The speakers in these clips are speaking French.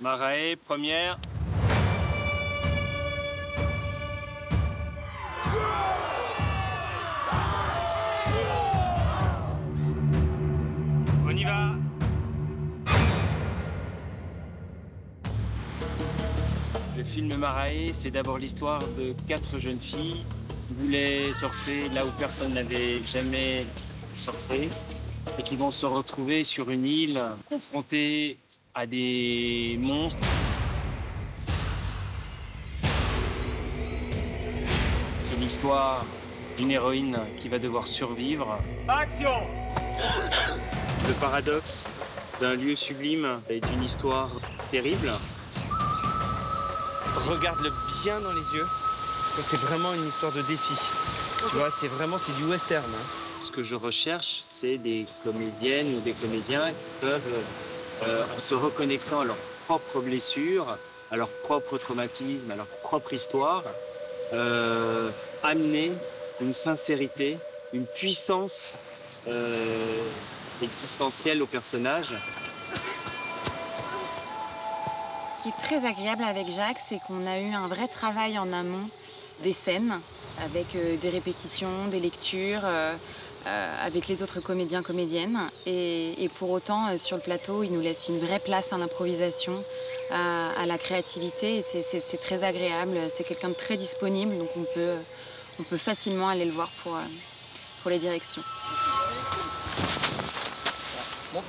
Marae, première. On y va. Le film Marae, c'est d'abord l'histoire de 4 jeunes filles qui voulaient surfer là où personne n'avait jamais surfé et qui vont se retrouver sur une île confrontées à des monstres. C'est l'histoire d'une héroïne qui va devoir survivre. Action! Le paradoxe d'un lieu sublime et d'une histoire terrible. Regarde-le bien dans les yeux. C'est vraiment une histoire de défi. Okay. Tu vois, c'est du western. Hein. Ce que je recherche, c'est des comédiennes ou des comédiens qui peuvent, en se reconnectant à leurs propres blessures, à leur propre traumatisme, à leur propre histoire, amener une sincérité, une puissance existentielle au personnage. Ce qui est très agréable avec Jacques, c'est qu'on a eu un vrai travail en amont des scènes, avec des répétitions, des lectures, avec les autres comédiens, comédiennes. Et pour autant, sur le plateau, il nous laisse une vraie place à l'improvisation, à la créativité. Et c'est très agréable. C'est quelqu'un de très disponible, donc on peut facilement aller le voir pour les directions. En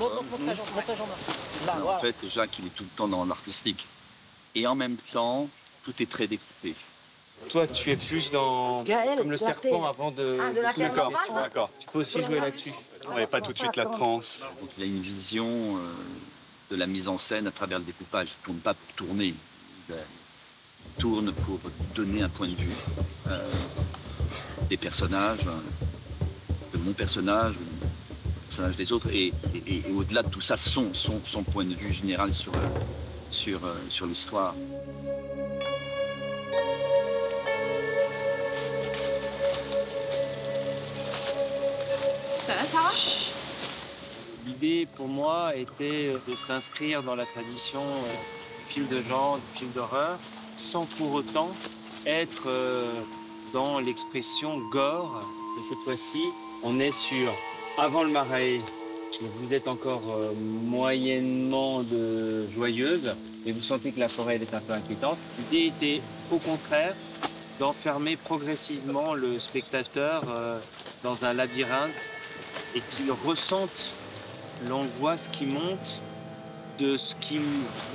fait, Jacques, il est tout le temps dans l'artistique. Et en même temps, tout est très découpé. Toi, tu es plus dans comme le serpent avant de... D'accord. Tu peux aussi jouer là-dessus. Ouais, pas tout de suite la transe. Donc il a une vision de la mise en scène à travers le découpage. Il ne tourne pas pour tourner. Il tourne pour donner un point de vue des personnages, de mon personnage, du personnage des autres, et au-delà de tout ça, son point de vue général sur l'histoire. Ça va, Sarah? L'idée pour moi était de s'inscrire dans la tradition du film de genre, du film d'horreur, sans pour autant être dans l'expression gore. Et cette fois-ci, on est sur avant le Marae. Vous êtes encore moyennement joyeuse, et vous sentez que la forêt elle est un peu inquiétante. L'idée était au contraire d'enfermer progressivement le spectateur dans un labyrinthe et qu'il ressente l'angoisse qui monte de ce qu'il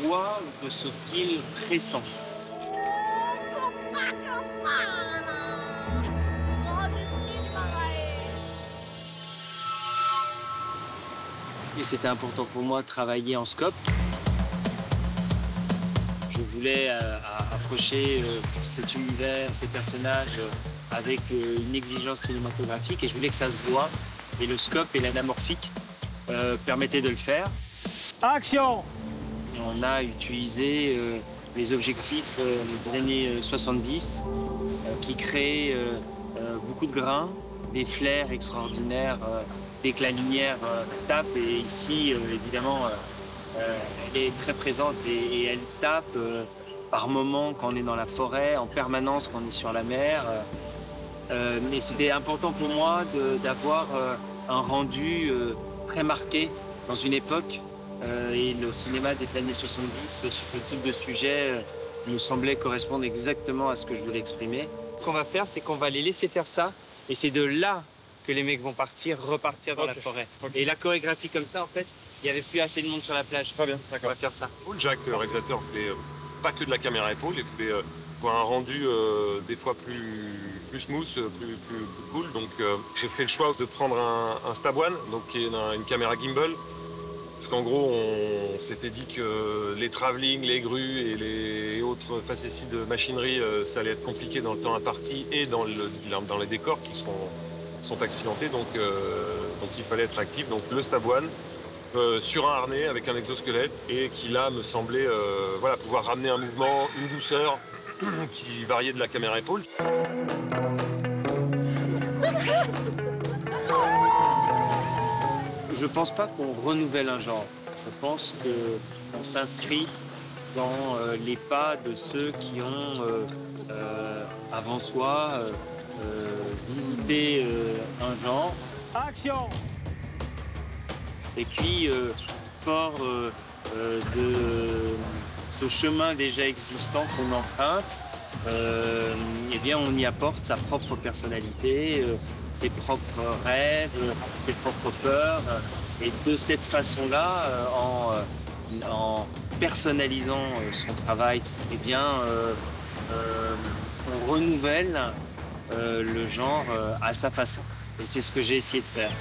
voit ou de ce qu'il pressent. Et c'était important pour moi de travailler en scope. Je voulais approcher cet univers, ces personnages avec une exigence cinématographique et je voulais que ça se voit. Et le scope et l'anamorphique permettaient de le faire. Action! On a utilisé les objectifs des années 70 qui créaient beaucoup de grains, des flares extraordinaires dès que la lumière tape. Et ici, évidemment, elle est très présente et elle tape par moments quand on est dans la forêt, en permanence quand on est sur la mer. Mais c'était important pour moi d'avoir un rendu très marqué dans une époque. Et le cinéma des années 70, sur ce type de sujet, me semblait correspondre exactement à ce que je voulais exprimer. Ce qu'on va faire, c'est qu'on va les laisser faire ça. Et c'est de là que les mecs vont repartir dans la forêt. Et la chorégraphie comme ça, en fait, il n'y avait plus assez de monde sur la plage. Très bien, d'accord. On va faire ça. Jacques, le réalisateur, voulait pas que de la caméra épaule, il voulait un rendu des fois plus smooth, plus cool. Donc j'ai fait le choix de prendre un Stab One, donc qui est une caméra gimbal. Parce qu'en gros, on s'était dit que les travelling, les grues et les autres facéties de machinerie, ça allait être compliqué dans le temps imparti et dans les décors qui sont accidentés. Donc il fallait être actif. Donc le Stab One, sur un harnais avec un exosquelette et qui là me semblait pouvoir ramener un mouvement, une douceur qui variait de la caméra épaule. Je pense pas qu'on renouvelle un genre. Je pense qu'on s'inscrit dans les pas de ceux qui ont, avant soi, visité un genre. Action! Et puis, fort de ce chemin déjà existant qu'on emprunte, eh bien, on y apporte sa propre personnalité, ses propres rêves, ses propres peurs. Et de cette façon-là, en personnalisant son travail, eh bien, on renouvelle le genre à sa façon. Et c'est ce que j'ai essayé de faire.